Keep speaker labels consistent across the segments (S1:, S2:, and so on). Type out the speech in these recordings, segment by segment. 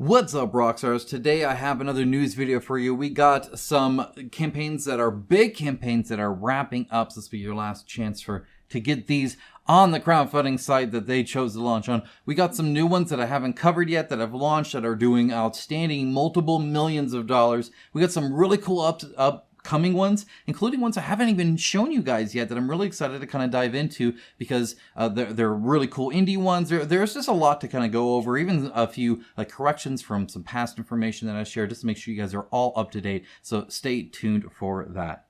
S1: What's up, Rockstars? Today I have another news video for you. We got some campaigns that are big campaigns that are wrapping up. So this will be your last chance to get these on the crowdfunding site that they chose to launch on. We got some new ones that I haven't covered yet that have launched that are doing outstanding, multiple millions of dollars. We got some really cool upcoming ones, including ones I haven't even shown you guys yet that I'm really excited to kind of dive into because they're really cool indie ones. There's just a lot to kind of go over, even a few like corrections from some past information that I shared, just to make sure you guys are all up to date. So stay tuned for that.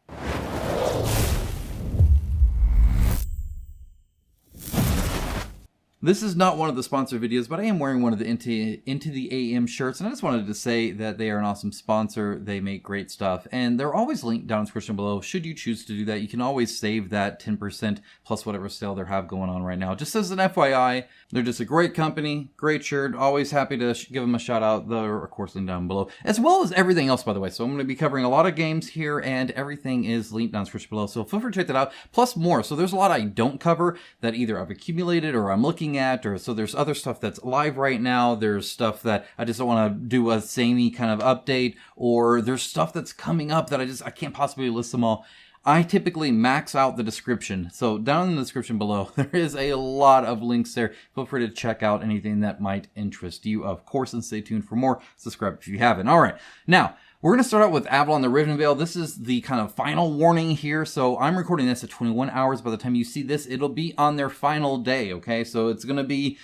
S1: This is not one of the sponsored videos, but I am wearing one of the Into the AM shirts, and I just wanted to say that they are an awesome sponsor. They make great stuff, and they're always linked down in the description below. Should you choose to do that, you can always save that 10% plus whatever sale they have going on right now. Just as an FYI, they're just a great company, great shirt. Always happy to give them a shout out. They're, of course, linked down below, as well as everything else, by the way. So I'm going to be covering a lot of games here, and everything is linked down in the description below. So feel free to check that out, plus more. So there's a lot I don't cover that either I've accumulated or I'm looking at, or so there's other stuff that's live right now. There's stuff that I just don't want to do a samey kind of update, or there's stuff that's coming up that I can't possibly list them all. I typically max out the description. So down in the description below, there is a lot of links there. Feel free to check out anything that might interest you, of course, and stay tuned for more. Subscribe if you haven't. All right. Now, we're going to start out with Avalon, the Riven Veil. This is the kind of final warning here. So I'm recording this at 21 hours. By the time you see this, it'll be on their final day, okay? So it's going to be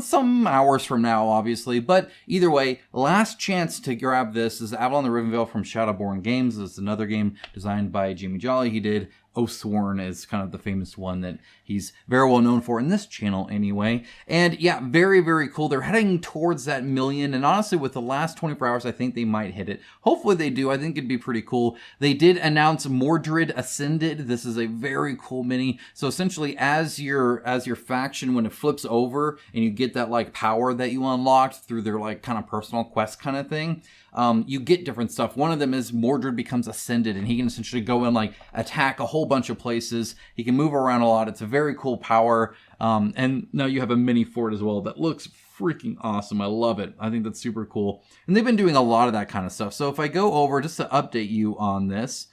S1: some hours from now, obviously. But either way, last chance to grab this is Avalon, the Riven Veil from Shadowborn Games. It's another game designed by Jamie Jolly. He did Oathsworn is kind of the famous one that he's very well known for in this channel anyway. And yeah, very, very cool. They're heading towards that million. And honestly, with the last 24 hours, I think they might hit it. Hopefully they do. I think it'd be pretty cool. They did announce Mordred Ascended. This is a very cool mini. So essentially, as your faction, when it flips over and you get that like power that you unlocked through their like kind of personal quest kind of thing, you get different stuff. One of them is Mordred becomes Ascended, and he can essentially go and like attack a whole bunch of places. He can move around a lot. It's a very cool power. And now you have a mini for it as well that looks freaking awesome. I love it. I think that's super cool. And they've been doing a lot of that kind of stuff. So if I go over just to update you on this,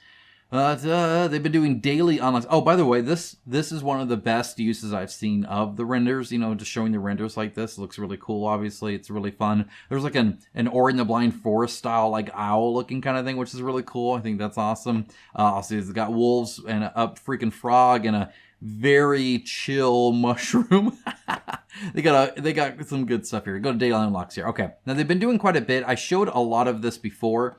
S1: they've been doing daily unlocks. Oh, by the way, this is one of the best uses I've seen of the renders. You know, just showing the renders like this looks really cool. Obviously, it's really fun. There's like an Ori and the Blind Forest style, like owl looking kind of thing, which is really cool. I think that's awesome. Also, it's got wolves and a freaking frog and a very chill mushroom. They got some good stuff here. Go to daily unlocks here. Okay, now they've been doing quite a bit. I showed a lot of this before,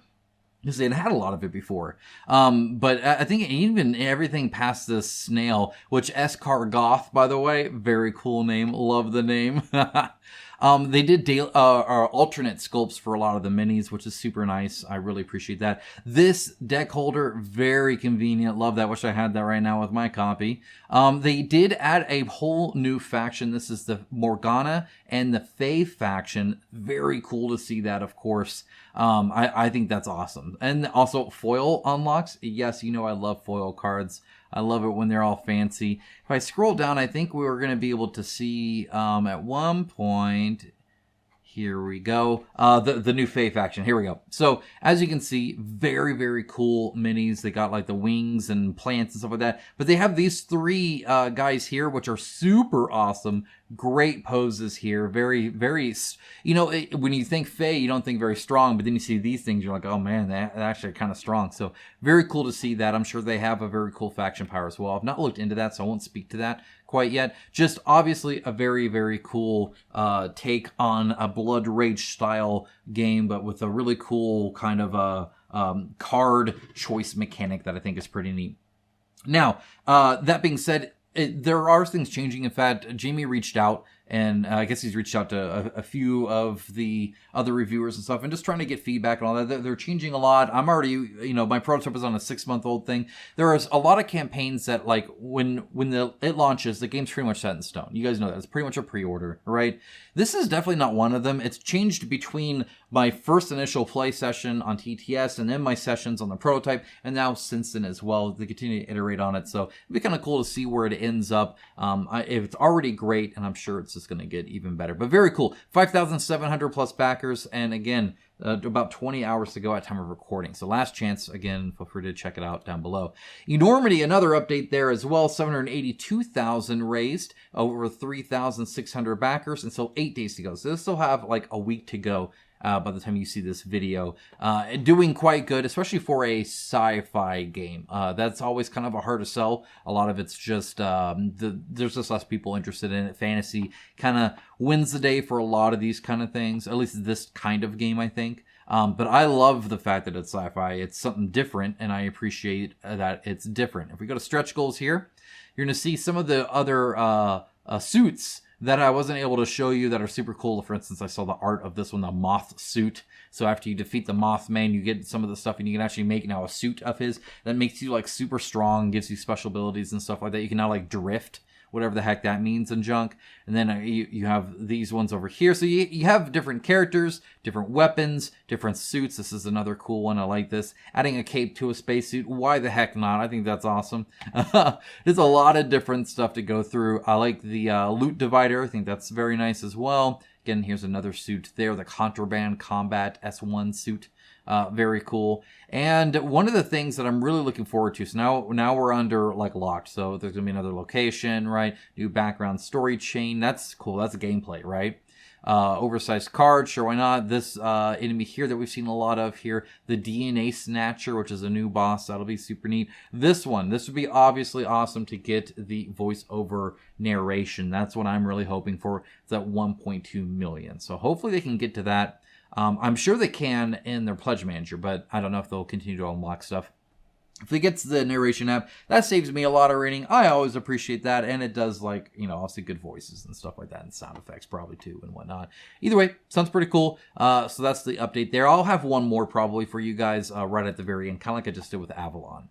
S1: because they had a lot of it before. But I think even everything past this snail, which Escargoth, by the way, very cool name. Love the name. They did alternate sculpts for a lot of the minis, which is super nice. I really appreciate that. This deck holder, very convenient. Love that. Wish I had that right now with my copy. They did add a whole new faction. This is the Morgana and the Fae faction. Very cool to see that, of course. I think that's awesome. And also foil unlocks. Yes, you know I love foil cards. I love it when they're all fancy. If I scroll down, I think we were going to be able to see at one point. Here we go. The new Fae faction. Here we go. So as you can see, very, very cool minis. They got like the wings and plants and stuff like that. But they have these three guys here, which are super awesome. Great poses here. Very, very, you know, when you think Fae, you don't think very strong, but then you see these things, you're like, oh man, they're actually kind of strong. So very cool to see that. I'm sure they have a very cool faction power as well. I've not looked into that, so I won't speak to that quite yet. Just obviously a very, very cool take on a Blood Rage style game, but with a really cool kind of a card choice mechanic that I think is pretty neat. Now, that being said, there are things changing. In fact, Jamie reached out, and I guess he's reached out to a few of the other reviewers and stuff, and just trying to get feedback and all that. They're changing a lot. I'm already, you know, my prototype is on a 6-month-old thing. There is a lot of campaigns that, like, when it launches, the game's pretty much set in stone. You guys know that. It's pretty much a pre-order, right? This is definitely not one of them. It's changed between my first initial play session on TTS and then my sessions on the prototype, and now since then as well. They continue to iterate on it, so it'd be kind of cool to see where it ends up. If it's already great, and I'm sure it's just going to get even better. But very cool. 5,700 plus backers. And again, about 20 hours to go at time of recording. So last chance, again, feel free to check it out down below. Enormity, another update there as well. 782,000 raised, over 3,600 backers, and so 8 days to go. So this still have like a week to go by the time you see this video. Doing quite good, especially for a sci-fi game. That's always kind of a hard to sell. A lot of it's just, there's just less people interested in it. Fantasy kind of wins the day for a lot of these kind of things, at least this kind of game, I think. But I love the fact that it's sci-fi. It's something different, and I appreciate that it's different. If we go to stretch goals here, you're going to see some of the other suits that I wasn't able to show you that are super cool. For instance, I saw the art of this one, the Moth suit. So after you defeat the Mothman, you get some of the stuff, and you can actually make now a suit of his that makes you like super strong, gives you special abilities and stuff like that. You can now like drift, whatever the heck that means and junk. And then you have these ones over here. So you have different characters, different weapons, different suits. This is another cool one. I like this. Adding a cape to a spacesuit. Why the heck not? I think that's awesome. There's a lot of different stuff to go through. I like the loot divider. I think that's very nice as well. Again, here's another suit there. The Contraband Combat S1 suit. Very cool. And one of the things that I'm really looking forward to, so now we're under like locked, so there's gonna be another location, right? New background story chain. That's cool. That's a gameplay, right? Oversized card, sure, why not? This enemy here that we've seen a lot of here, the DNA Snatcher, which is a new boss. That'll be super neat. This would be obviously awesome to get the voiceover narration. That's what I'm really hoping for. It's at 1.2 million. So hopefully they can get to that. I'm sure they can in their Pledge Manager, but I don't know if they'll continue to unlock stuff. If they get to the narration app, that saves me a lot of rating. I always appreciate that, and it does, like, you know, obviously good voices and stuff like that, and sound effects probably too, and whatnot. Either way, sounds pretty cool. So that's the update there. I'll have one more probably for you guys right at the very end, kind of like I just did with Avalon.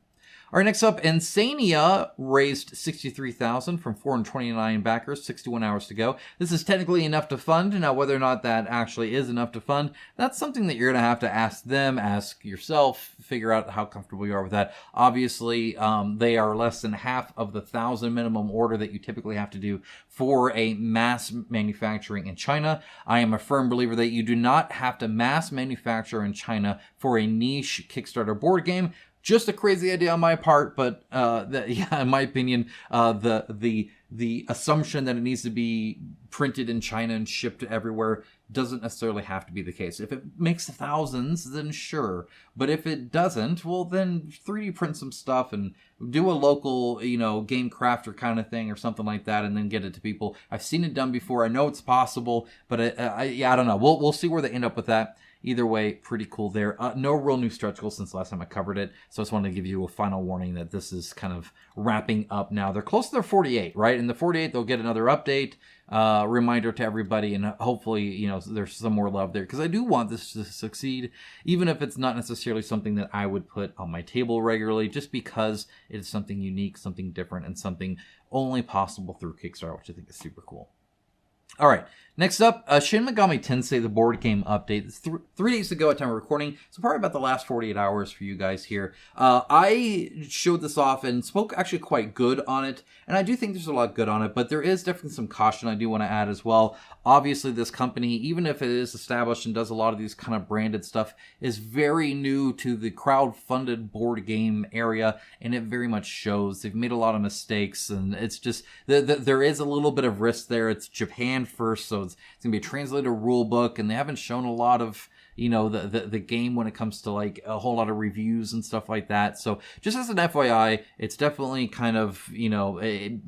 S1: All right, next up, Insania raised 63,000 from 429 backers, 61 hours to go. This is technically enough to fund. Now, whether or not that actually is enough to fund, that's something that you're going to have to ask them, ask yourself, figure out how comfortable you are with that. Obviously, they are less than half of the 1,000 minimum order that you typically have to do for a mass manufacturing in China. I am a firm believer that you do not have to mass manufacture in China for a niche Kickstarter board game. Just a crazy idea on my part, but yeah, in my opinion, the assumption that it needs to be printed in China and shipped everywhere doesn't necessarily have to be the case. If it makes thousands, then sure. But if it doesn't, well, then 3D print some stuff and do a local, you know, game crafter kind of thing or something like that, and then get it to people. I've seen it done before. I know it's possible, but yeah, I don't know. We'll see where they end up with that. Either way, pretty cool there. No real new stretch goals since last time I covered it, so I just wanted to give you a final warning that this is kind of wrapping up now. They're close to their 48, right? In the 48, they'll get another update, reminder to everybody, and hopefully, you know, there's some more love there, because I do want this to succeed, even if it's not necessarily something that I would put on my table regularly, just because it is something unique, something different, and something only possible through Kickstarter, which I think is super cool. All right, next up, Shin Megami Tensei, the board game update. It's 3 days ago at time of recording, so probably about the last 48 hours for you guys here. I showed this off and spoke actually quite good on it, and I do think there's a lot good on it, but there is definitely some caution I do want to add as well. Obviously, this company, even if it is established and does a lot of these kind of branded stuff, is very new to the crowd-funded board game area, and it very much shows. They've made a lot of mistakes, and it's just, there is a little bit of risk there. It's Japan first, so it's going to be a translated rule book, and they haven't shown a lot of, you know, the game when it comes to like a whole lot of reviews and stuff like that. So just as an FYI, it's definitely kind of, you know, it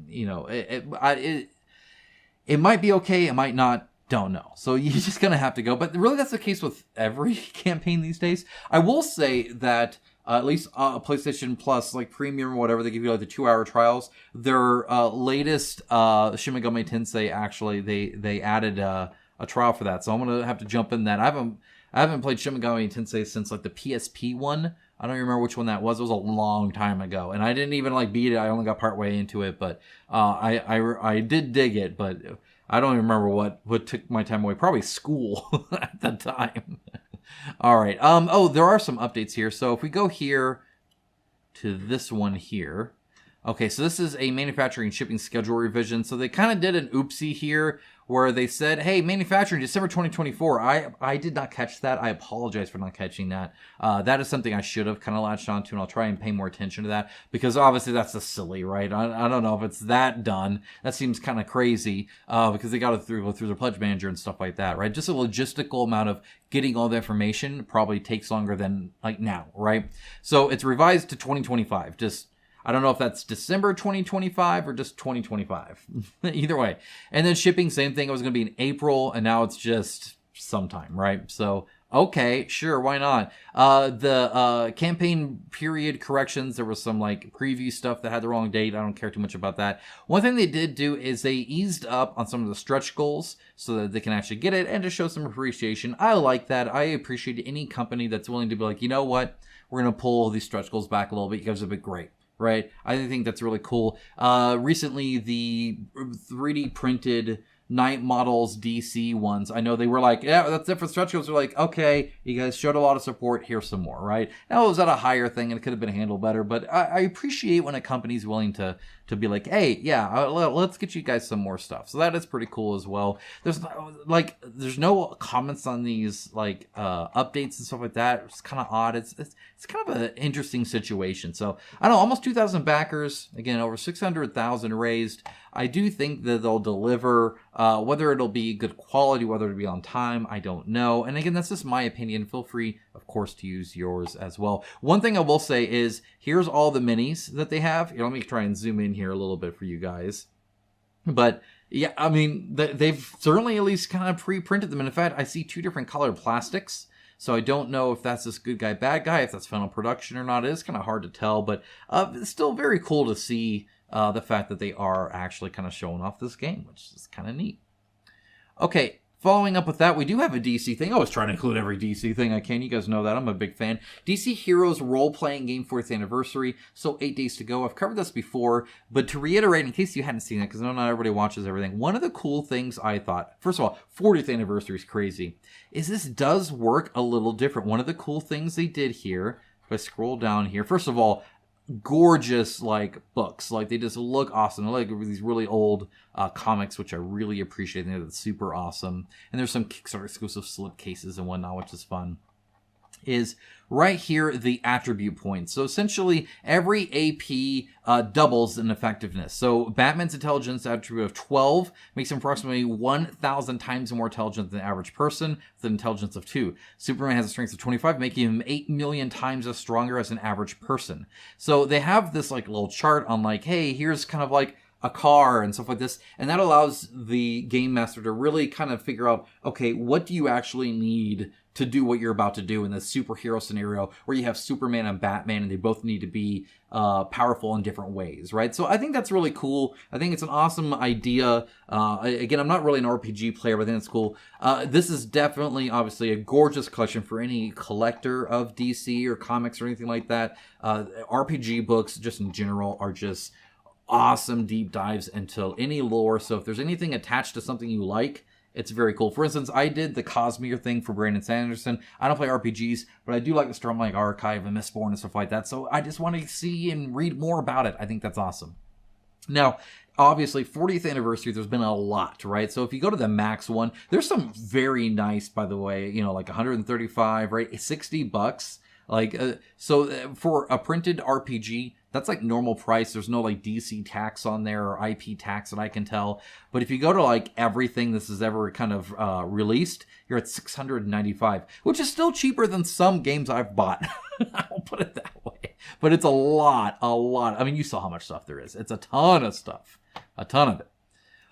S1: might be okay, it might not, don't know. So you're just going to have to go. But really that's the case with every campaign these days. I will say that at least PlayStation Plus, like Premium or whatever, they give you like the 2-hour trials. Their latest Shin Megami Tensei, actually, they added a trial for that. So I'm going to have to jump in that. I haven't played Shin Megami Tensei since like the PSP one. I don't remember which one that was. It was a long time ago, and I didn't even like beat it. I only got part way into it, but I did dig it. But I don't even remember what took my time away. Probably school at the time. All right. Oh, there are some updates here. So if we go here to this one here. Okay, so this is a manufacturing shipping schedule revision. So they kind of did an oopsie here where they said, hey, manufacturing December 2024. I did not catch that. I apologize for not catching that. That is something I should have kind of latched onto, and I'll try and pay more attention to that, because obviously that's just silly, right? I don't know if it's that done. That seems kind of crazy, because they got to go through the pledge manager and stuff like that, right? Just a logistical amount of getting all the information probably takes longer than like now, right? So it's revised to 2025. Just, I don't know if that's December 2025 or just 2025. Either way. And then shipping, same thing. It was going to be in April, and now it's just sometime, right? So, okay, sure, why not? The campaign period corrections, there was some like preview stuff that had the wrong date. I don't care too much about that. One thing they did do is they eased up on some of the stretch goals so that they can actually get it and to show some appreciation. I like that. I appreciate any company that's willing to be like, you know what? We're going to pull these stretch goals back a little bit. You guys have been great. Right? I think that's really cool. Recently, the 3D printed Night Models DC ones, I know they were like, yeah, that's it for stretch goals. They're like, okay, you guys showed a lot of support. Here's some more, right? Now, it was at a higher thing, and it could have been handled better, but I appreciate when a company's willing to be like, hey, yeah, let's get you guys some more stuff. So that is pretty cool as well. There's no comments on these like updates and stuff like that. It's kind of odd. It's kind of an interesting situation. So I don't know, almost 2,000 backers, again, over 600,000 raised. I do think that they'll deliver. Whether it'll be good quality, whether it'll be on time, I don't know. And again, that's just my opinion. Feel free, of course, to use yours as well. One thing I will say is, here's all the minis that they have. Let me try and zoom in here a little bit for you guys. But yeah, I mean, they've certainly at least kind of pre-printed them. And in fact, I see 2 different colored plastics. So I don't know if that's this good guy, bad guy, if that's final production or not. It is kind of hard to tell, but it's still very cool to see the fact that they are actually kind of showing off this game, which is kind of neat. Okay, following up with that, we do have a DC thing. I always try to include every DC thing I can. You guys know that. I'm a big fan. DC Heroes role-playing game 4th anniversary. So 8 days to go. I've covered this before, but to reiterate, in case you hadn't seen it, because I know not everybody watches everything, one of the cool things I thought, first of all, 40th anniversary is crazy, is this does work a little different. One of the cool things they did here, if I scroll down here, first of all, gorgeous like books, like they just look awesome. They're like these really old comics, which I really appreciate. They're super awesome, and there's some Kickstarter exclusive slip cases and whatnot, which is fun. Is right here the attribute points. So essentially every AP doubles in effectiveness. So Batman's intelligence attribute of 12 makes him approximately 1,000 times more intelligent than the average person with an intelligence of 2. Superman has a strength of 25, making him 8 million times as stronger as an average person. So they have this like little chart on like, hey, here's kind of like a car and stuff like this, and that allows the game master to really kind of figure out, okay, what do you actually need to do what you're about to do in this superhero scenario where you have Superman and Batman and they both need to be powerful in different ways, right? So I think that's really cool. I think it's an awesome idea. Again, I'm not really an RPG player, but I think it's cool. This is definitely, obviously, a gorgeous collection for any collector of DC or comics or anything like that. RPG books, just in general, are just awesome deep dives into any lore. So if there's anything attached to something you like, it's very cool. For instance, I did the Cosmere thing for Brandon Sanderson. I don't play RPGs, but I do like the Stormlight Archive and Mistborn and stuff like that. So I just want to see and read more about it. I think that's awesome. Now, obviously, 40th anniversary, there's been a lot, right? So if you go to the max one, there's some very nice, by the way, like 135, right? $60. So for a printed RPG, that's like normal price. There's no like DC tax on there or IP tax that I can tell. But if you go to like everything this is ever kind of released, you're at $695, which is still cheaper than some games I've bought. I'll put it that way. But it's a lot. I mean, you saw how much stuff there is. It's a ton of stuff. A ton of it.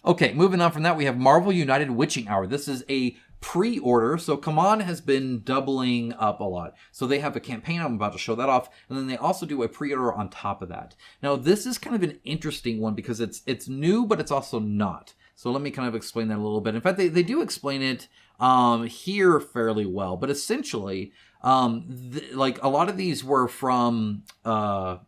S1: Okay, moving on from that, we have Marvel United Witching Hour. This is a pre-order, so Kaman has been doubling up a lot. So they have a campaign, I'm about to show that off, and then they also do a pre-order on top of that. Now, this is kind of an interesting one because it's new, but it's also not. So let me kind of explain that a little bit. In fact, they do explain it here fairly well, but essentially, like a lot of these were from there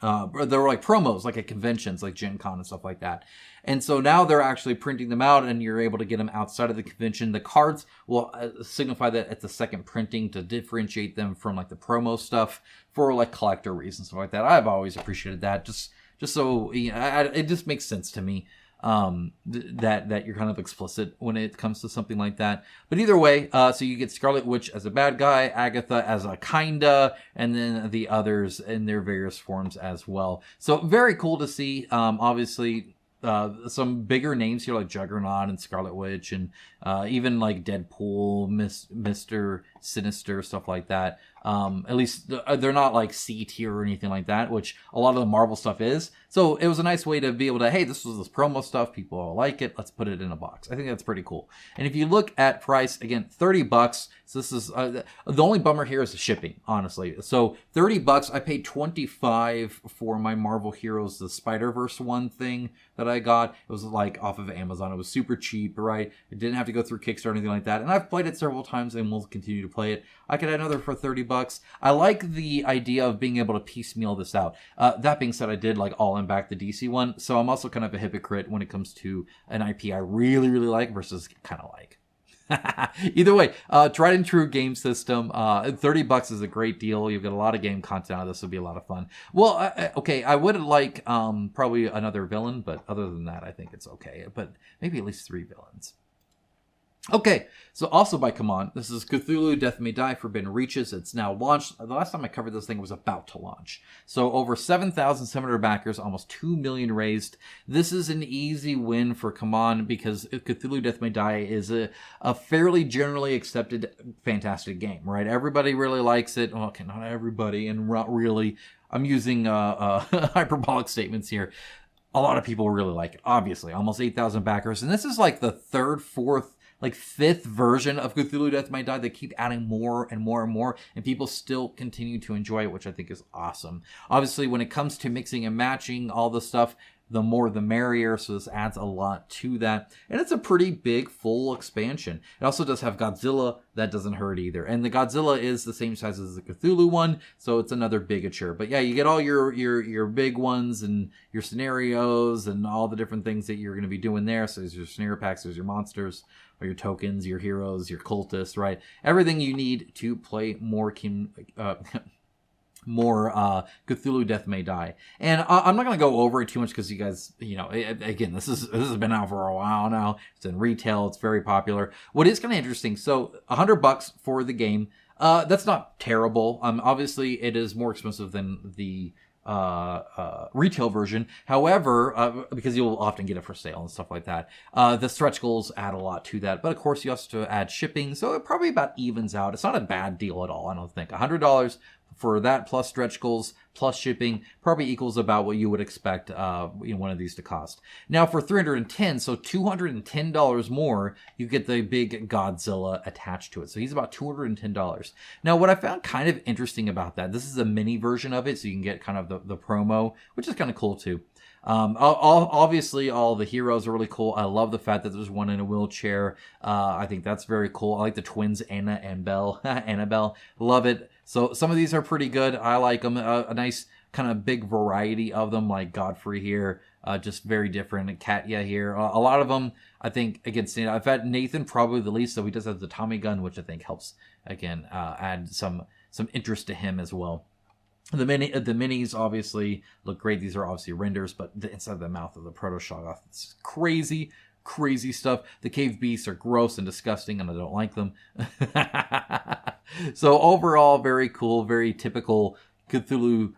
S1: were like promos, like at conventions, like Gen Con and stuff like that. And so now they're actually printing them out, and you're able to get them outside of the convention. The cards will signify that it's a second printing to differentiate them from like the promo stuff for like collector reasons, stuff like that. I've always appreciated that, just so it just makes sense to me. that you're kind of explicit when it comes to something like that. But either way, so you get Scarlet Witch as a bad guy, Agatha as a kinda, and then the others in their various forms as well. So very cool to see. Obviously, some bigger names here like Juggernaut and Scarlet Witch, and even like Deadpool, Mr. Sinister, stuff like that. At least they're not like C tier or anything like that, which a lot of the Marvel stuff is. So it was a nice way to be able to, hey, this was this promo stuff. People all like it. Let's put it in a box. I think that's pretty cool. And if you look at price, again, $30. So this is the only bummer here is the shipping, honestly. So $30. I paid $25 for my Marvel Heroes, the Spider-Verse one thing that I got. It was like off of Amazon. It was super cheap, right? It didn't have to go through Kickstarter or anything like that. And I've played it several times and will continue to play it. I could add another for $30. I like the idea of being able to piecemeal this out. That being said, I did like all in back the DC one. So I'm also kind of a hypocrite when it comes to an IP I really, really like versus kind of like. Either way, tried and true game system. $30 is a great deal. You've got a lot of game content out of this. Will be a lot of fun. Well, okay, I would like probably another villain, but other than that, I think it's okay. But maybe at least 3 villains. Okay, so also by Command, this is Cthulhu Death May Die Forbidden Reaches. It's now launched. The last time I covered this thing was about to launch. So over 7,700 backers, almost 2 million raised. This is an easy win for Command because Cthulhu Death May Die is a fairly generally accepted fantastic game, right? Everybody really likes it. Well, okay, not everybody, and not really. I'm using hyperbolic statements here. A lot of people really like it, obviously. Almost 8,000 backers. And this is like the third, fourth, like 5th version of Cthulhu Death May Die. They keep adding more and more and more, and people still continue to enjoy it, which I think is awesome. Obviously, when it comes to mixing and matching all the stuff, the more the merrier, so this adds a lot to that. And it's a pretty big, full expansion. It also does have Godzilla. That doesn't hurt either. And the Godzilla is the same size as the Cthulhu one, so it's another bigature. But yeah, you get all your big ones and your scenarios and all the different things that you're going to be doing there. So there's your scenario packs, there's your monsters, or your tokens, your heroes, your cultists, right? Everything you need to play more Cthulhu Death May Die. And I'm not going to go over it too much because you guys, again, this has been out for a while now. It's in retail. It's very popular. What is kind of interesting, so $100 for the game. That's not terrible. Obviously, it is more expensive than the retail version. However, because you'll often get it for sale and stuff like that, the stretch goals add a lot to that. But of course, you also have to add shipping, so it probably about evens out. It's not a bad deal at all, I don't think. $100 for that plus stretch goals plus shipping probably equals about what you would expect one of these to cost. Now for $310, so $210 more, you get the big Godzilla attached to it. So he's about $210. Now what I found kind of interesting about that, this is a mini version of it, so you can get kind of the promo, which is kind of cool too. Obviously all the heroes are really cool. I love the fact that there's one in a wheelchair. I think that's very cool. I like the twins, Anna and Annabelle. Love it. So some of these are pretty good. I like them. A nice kind of big variety of them, like Godfrey here. Just very different. Katya here. A lot of them, I think, again, I've had Nathan probably the least, so he does have the Tommy gun, which I think helps, again, add some interest to him as well. The minis obviously look great. These are obviously renders, but the inside of the mouth of the Proto-Shoggoth, it's crazy stuff. The cave beasts are gross and disgusting, and I don't like them. So overall, very cool, very typical Cthulhu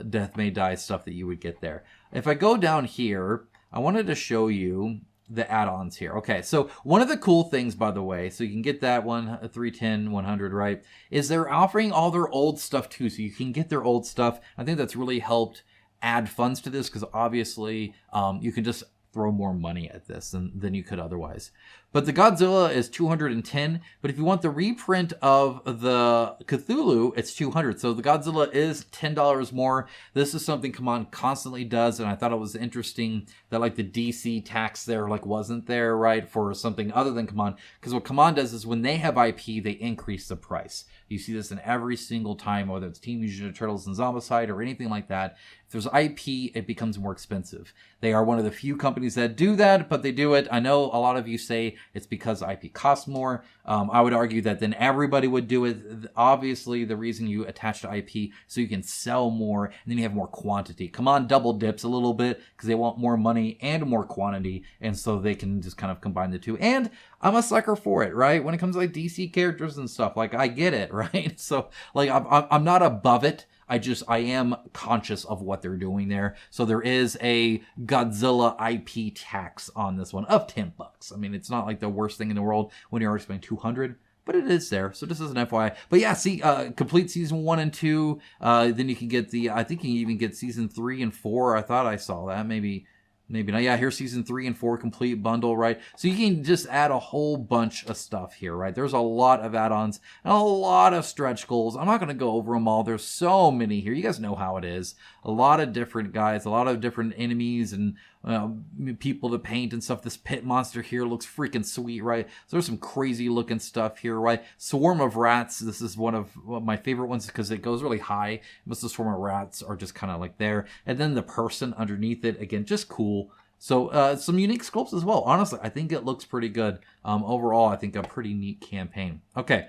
S1: Death May Die stuff that you would get there. If I go down here, I wanted to show you the add-ons here. Okay, so one of the cool things, by the way, so you can get that one, 310, 100, right, is they're offering all their old stuff too, so you can get their old stuff. I think that's really helped add funds to this, because obviously you can just throw more money at this than you could otherwise. But the Godzilla is 210, but if you want the reprint of the Cthulhu, it's 200. So the Godzilla is $10 more. This is something Command constantly does, and I thought it was interesting that like the DC tax there like wasn't there, right, for something other than Command. Because what Command does is when they have IP, they increase the price. You see this in every single time, whether it's Team Mutant Ninja Turtles and Zombicide or anything like that. If there's IP, it becomes more expensive. They are one of the few companies that do that, but they do it. I know a lot of you say, It's because IP costs more. I would argue that then everybody would do it. Obviously, the reason you attach to IP so you can sell more and then you have more quantity. Come on, double dips a little bit because they want more money and more quantity, and so they can just kind of combine the two. And I'm a sucker for it, right? When it comes to like DC characters and stuff, like I get it, right? So like I'm not above it. I am conscious of what they're doing there. So there is a Godzilla IP tax on this one of $10. I mean, it's not like the worst thing in the world when you're already spending $200, but it is there. So this is an FYI. But yeah, see, complete season 1 and 2. Then you can get I think you can even get season 3 and 4. I thought I saw that. Maybe not. Yeah, here's season 3 and 4 complete bundle, right? So you can just add a whole bunch of stuff here, right? There's a lot of add-ons and a lot of stretch goals. I'm not going to go over them all. There's so many here. You guys know how it is. A lot of different guys, a lot of different enemies and people to paint and stuff. This pit monster here looks freaking sweet, right? So there's some crazy looking stuff here, right? Swarm of rats. This is one of my favorite ones because it goes really high. Most of the swarm of rats are just kind of like there. And then the person underneath it, again, just cool. So some unique sculpts as well. Honestly, I think it looks pretty good. Overall, I think a pretty neat campaign. Okay.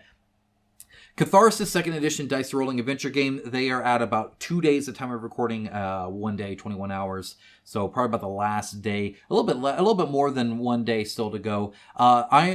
S1: Catharsis 2nd Edition dice rolling adventure game. They are at about 2 days at time of recording. 1 day, 21 hours. So probably about the last day. A little bit more than 1 day still to go.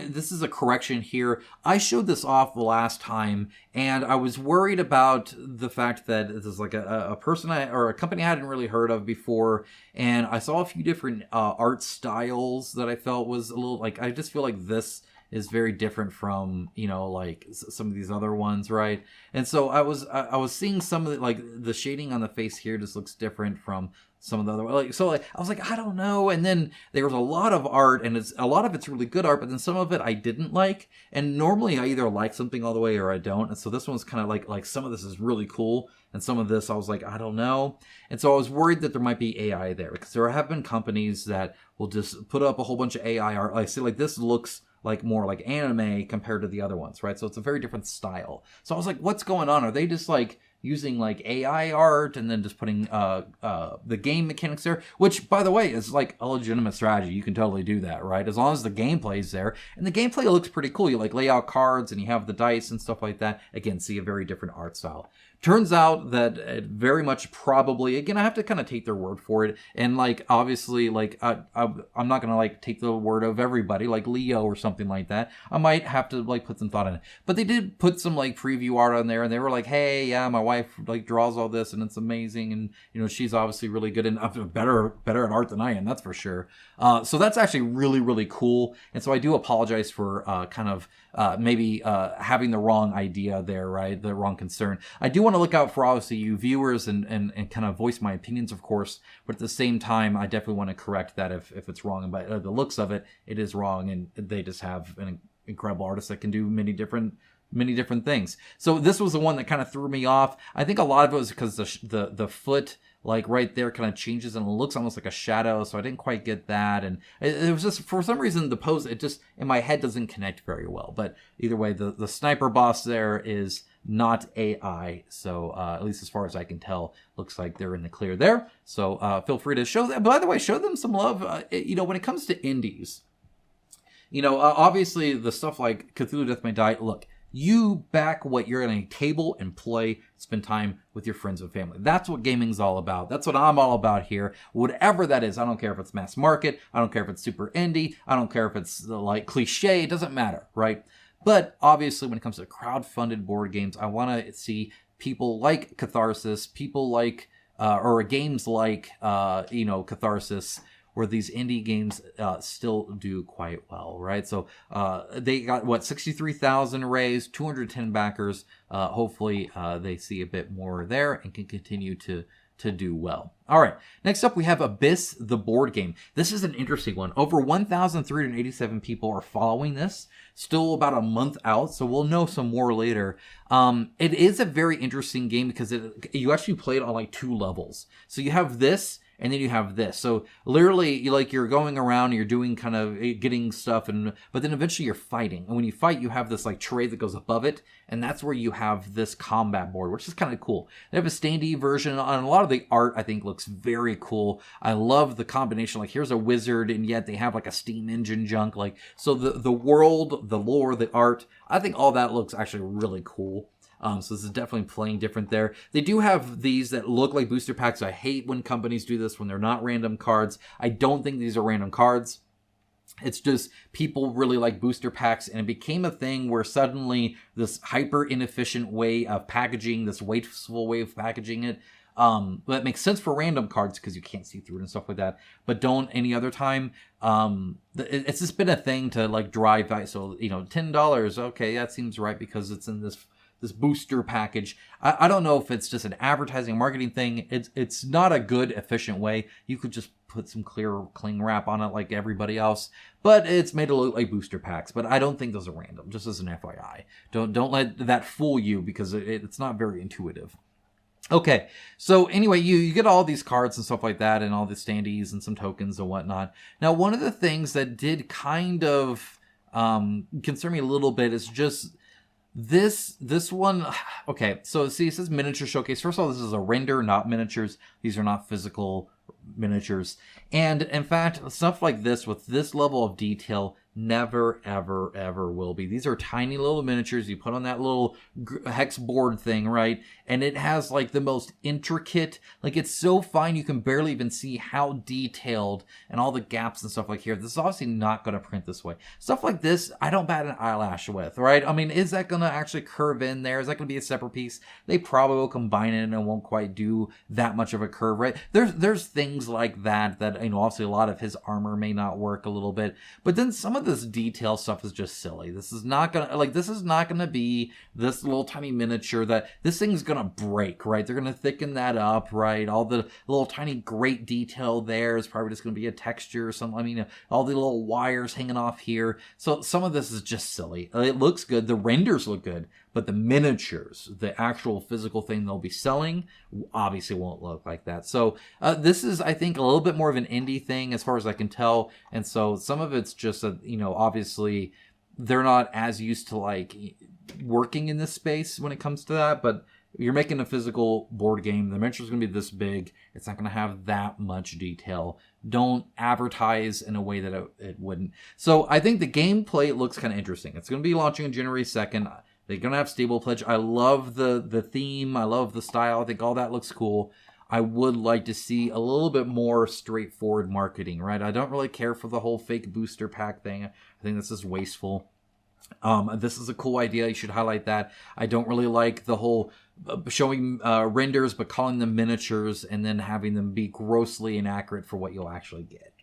S1: This is a correction here. I showed this off the last time, and I was worried about the fact that this is like a person or a company I hadn't really heard of before, and I saw a few different art styles that I felt was a little like I just feel like this is very different from, like some of these other ones, right? And so I was seeing some of the, like the shading on the face here just looks different from some of the other, I was like, I don't know. And then there was a lot of art, and a lot of it's really good art, but then some of it I didn't like. And normally I either like something all the way or I don't. And so this one's kind of like some of this is really cool, and some of this I was like, I don't know. And so I was worried that there might be AI there, because there have been companies that will just put up a whole bunch of AI art. Like, see, like this looks like more like anime compared to the other ones, right? So it's a very different style. So I was like, what's going on? Are they just like using like AI art and then just putting the game mechanics there? Which, by the way, is like a legitimate strategy. You can totally do that, right? As long as the gameplay's there. And the gameplay looks pretty cool. You like lay out cards and you have the dice and stuff like that. Again, see a very different art style. Turns out that it very much probably, again, I have to kind of take their word for it. And like, obviously, like, I'm not going to like take the word of everybody, like Leo or something like that. I might have to like put some thought in it. But they did put some like preview art on there, and they were like, hey, yeah, my wife like draws all this and it's amazing. And, she's obviously really good and better at art than I am, that's for sure. So that's actually really, really cool. And so I do apologize for kind of maybe having the wrong idea there, right? The wrong concern. I do want to look out for obviously you viewers and kind of voice my opinions, of course, but at the same time, I definitely want to correct that if it's wrong. And by the looks of it, it is wrong, and they just have an incredible artist that can do many different things. So this was the one that kind of threw me off. I think a lot of it was because the foot, like right there, kind of changes and it looks almost like a shadow, so I didn't quite get that. And it was just, for some reason, the pose, it just, in my head, doesn't connect very well. But either way, the sniper boss there is not AI, so at least as far as I can tell, looks like they're in the clear there. So feel free to show them. By the way, show them some love. When it comes to indies, obviously the stuff like Cthulhu Death May Die, look, you back what you're going to table and play, spend time with your friends and family. That's what gaming's all about. That's what I'm all about here. Whatever that is, I don't care if it's mass market, I don't care if it's super indie, I don't care if it's like cliche, it doesn't matter, right? But obviously when it comes to crowd-funded board games, I want to see people like Catharsis, people like, or games like, Catharsis, where these indie games still do quite well, right? So they got, 63,000 raised, 210 backers. Hopefully they see a bit more there and can continue to do well. All right, next up we have Abyss, the board game. This is an interesting one. Over 1,387 people are following this. Still about a month out, so we'll know some more later. It is a very interesting game because you actually play it on like 2 levels. So you have this, and then you have this. So literally, you're going around, you're doing kind of getting stuff, but then eventually you're fighting. And when you fight, you have this like tray that goes above it, and that's where you have this combat board, which is kind of cool. They have a standee version, and a lot of the art I think looks very cool. I love the combination. Like here's a wizard, and yet they have like a steam engine junk. Like so, the world, the lore, the art. I think all that looks actually really cool. So this is definitely playing different there. They do have these that look like booster packs. I hate when companies do this when they're not random cards. I don't think these are random cards. It's just people really like booster packs, and it became a thing where suddenly this hyper inefficient way of packaging, this wasteful way of packaging it, but it makes sense for random cards because you can't see through it and stuff like that. But don't any other time. It's just been a thing to like drive by. So $10. Okay, that seems right because it's in this booster package. I don't know if it's just an advertising marketing thing. It's not a good efficient way. You could just put some clear cling wrap on it like everybody else, but it's made to look like booster packs. But I don't think those are random, just as an FYI. Don't let that fool you because it's not very intuitive. Okay, so anyway, you get all these cards and stuff like that, and all the standees and some tokens and whatnot. Now, one of the things that did kind of concern me a little bit is just this one. Okay, so see, it says miniature showcase. First of all, this is a render, not miniatures. These are not physical miniatures. And in fact, stuff like this with this level of detail never, ever, ever will be. These are tiny little miniatures you put on that little hex board thing, right? And it has like the most intricate, like it's so fine you can barely even see how detailed and all the gaps and stuff like here. This is obviously not going to print this way. Stuff like this, I don't bat an eyelash with, right? I mean, is that going to actually curve in there? Is that going to be a separate piece? They probably will combine it and it won't quite do that much of a curve, right? There's things like that, obviously a lot of his armor may not work a little bit, but then some of this detail stuff is just silly. This is not gonna be this little tiny miniature that this thing's gonna break, right? They're gonna thicken that up, right? All the little tiny great detail there is probably just gonna be a texture or something. I mean, all the little wires hanging off here. So some of this is just silly. It looks good. The renders look good, but the miniatures, the actual physical thing they'll be selling, obviously won't look like that. So this is, I think, a little bit more of an indie thing as far as I can tell. And so some of it's just, obviously they're not as used to like working in this space when it comes to that. But you're making a physical board game. The miniature's going to be this big. It's not going to have that much detail. Don't advertise in a way that it wouldn't. So I think the gameplay looks kind of interesting. It's going to be launching on January 2nd. They're going to have stable pledge. I love the theme. I love the style. I think all that looks cool. I would like to see a little bit more straightforward marketing, right? I don't really care for the whole fake booster pack thing. I think this is wasteful. This is a cool idea. You should highlight that. I don't really like the whole showing renders but calling them miniatures and then having them be grossly inaccurate for what you'll actually get.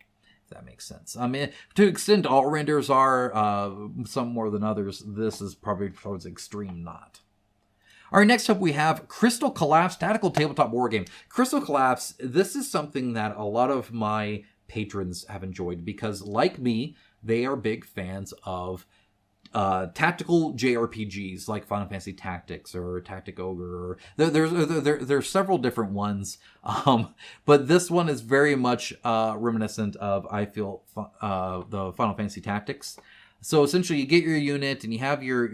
S1: That makes sense. I mean, to an extent, all renders are, some more than others. This is probably towards extreme not. All right, next up we have Crystal Collapse Tactical Tabletop War Game. Crystal Collapse, this is something that a lot of my patrons have enjoyed because, like me, they are big fans of tactical JRPGs like Final Fantasy Tactics or Tactic Ogre. Or there's several different ones, but this one is very much reminiscent of, I feel, the Final Fantasy Tactics. So essentially, you get your unit and you have your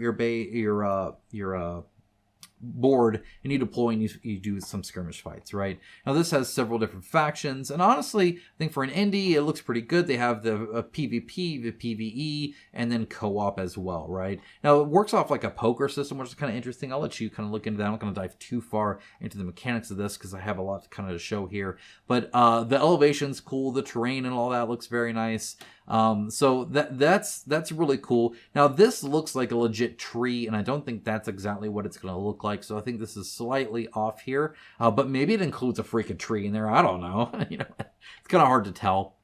S1: board, and you deploy and you do some skirmish fights, right? Now this has several different factions, and honestly, I think for an indie, it looks pretty good. They have the PvP, the PvE, and then co-op as well, right? Now it works off like a poker system, which is kind of interesting. I'll let you kind of look into that. I'm not going to dive too far into the mechanics of this because I have a lot to kind of show here, but the elevation's cool, the terrain and all that looks very nice. So that's really cool. Now this looks like a legit tree, and I don't think that's exactly what it's going to look like. So I think this is slightly off here, but maybe it includes a freaking tree in there. I don't know. It's kind of hard to tell.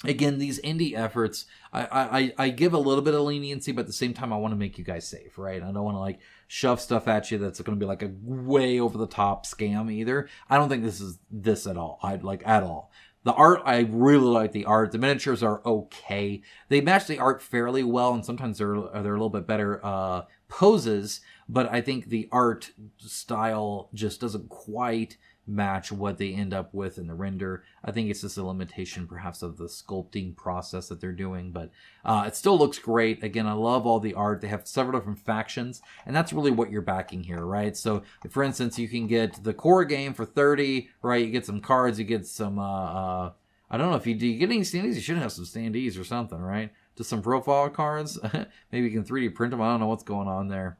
S1: Again, these indie efforts, I give a little bit of leniency, but at the same time, I want to make you guys safe, right? I don't want to like shove stuff at you that's going to be like a way over the top scam either. I don't think this is this at all. At all. The art, I really like the art. The miniatures are okay. They match the art fairly well, and sometimes they're a little bit better poses, but I think the art style just doesn't quite match what they end up with in the render. I think it's just a limitation perhaps of the sculpting process that they're doing, but it still looks great. Again, I love all the art. They have several different factions, and that's really what you're backing here, right? So for instance, you can get the core game for 30, right? You get some cards, you get some I don't know if you do you get any standees. You should have some standees or something, right? Just some profile cards. Maybe you can 3D print them. I don't know what's going on there.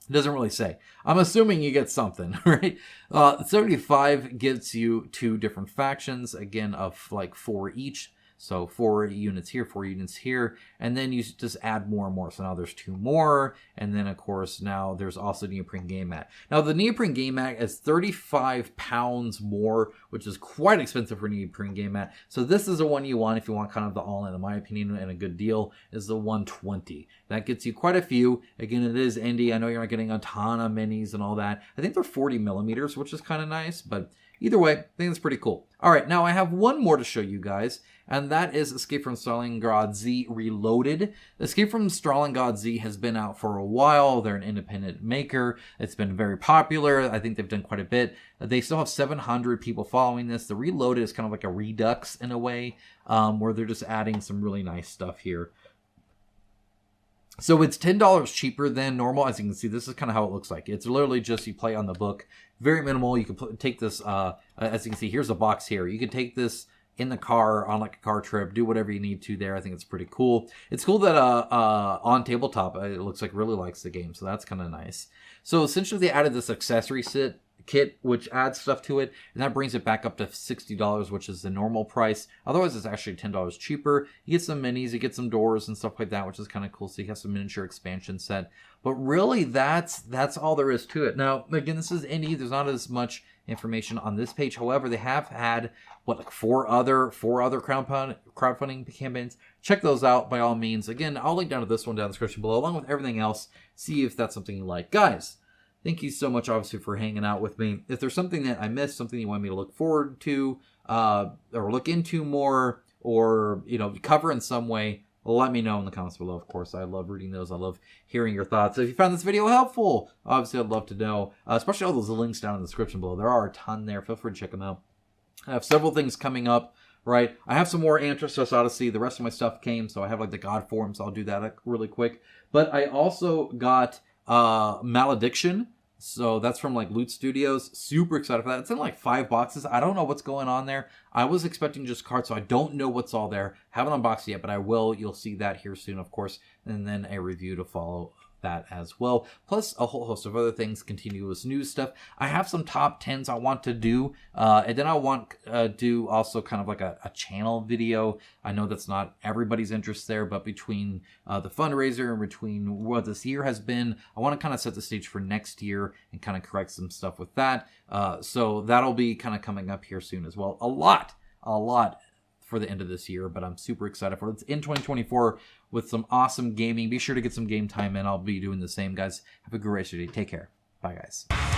S1: It doesn't really say. I'm assuming you get something, right? 75 gets you 2 different factions, again, of like 4 each. So 4 units here, 4 units here, and then you just add more and more. So now there's 2 more, and then of course now there's also neoprene game mat. Now the neoprene game mat is 35 pounds more, which is quite expensive for neoprene game mat. So this is the one you want if you want kind of the all-in, in my opinion, and a good deal is the 120. That gets you quite a few. Again, it is indie. I know you're not getting a ton of minis and all that. I think they're 40 millimeters, which is kind of nice, but either way, I think it's pretty cool. All right, now I have one more to show you guys, and that is Escape from Stalingrad Z Reloaded. Escape from Stalingrad Z has been out for a while. They're an independent maker. It's been very popular. I think they've done quite a bit. They still have 700 people following this. The Reloaded is kind of like a Redux in a way, where they're just adding some really nice stuff here. So it's $10 cheaper than normal. As you can see, this is kind of how it looks like. It's literally just you play on the book. Very minimal. You can take this, as you can see, here's a box here. You can take this in the car on like a car trip, do whatever you need to there. I think it's pretty cool. It's cool that on tabletop, it looks like really likes the game. So that's kind of nice. So essentially they added this accessory kit, which adds stuff to it, and that brings it back up to $60, which is the normal price. Otherwise, it's actually $10 cheaper. You get some minis, you get some doors and stuff like that, which is kind of cool. So you have some miniature expansion set. But really, that's all there is to it. Now, again, this is indie. There's not as much information on this page. However, they have had like four other crowdfunding campaigns. Check those out by all means. Again, I'll link down to this one down in the description below, along with everything else. See if that's something you like, guys. Thank you so much, obviously, for hanging out with me. If there's something that I missed, something you want me to look forward to, or look into more, or cover in some way, let me know in the comments below. Of course, I love reading those. I love hearing your thoughts. If you found this video helpful, obviously, I'd love to know. Especially all those links down in the description below. There are a ton there. Feel free to check them out. I have several things coming up. Right, I have some more Catharsis Odyssey. The rest of my stuff came, so I have like the God forms. So I'll do that really quick. But I also got Malediction. So that's from like Loot Studios. Super excited for that. It's in like 5 boxes. I don't know what's going on there. I was expecting just cards, so I don't know what's all there. Haven't unboxed it yet, but I will. You'll see that here soon, of course. And then a review to follow that as well. Plus a whole host of other things, continuous news stuff. I have some top 10s I want to do. And then I want to do also kind of like a channel video. I know that's not everybody's interest there, but between the fundraiser and between what this year has been, I want to kind of set the stage for next year and kind of correct some stuff with that. So that'll be kind of coming up here soon as well. A lot for the end of this year, but I'm super excited for it. It's in 2024 with some awesome gaming. Be sure to get some game time in. I'll be doing the same, guys. Have a great rest of your day. Take care. Bye, guys.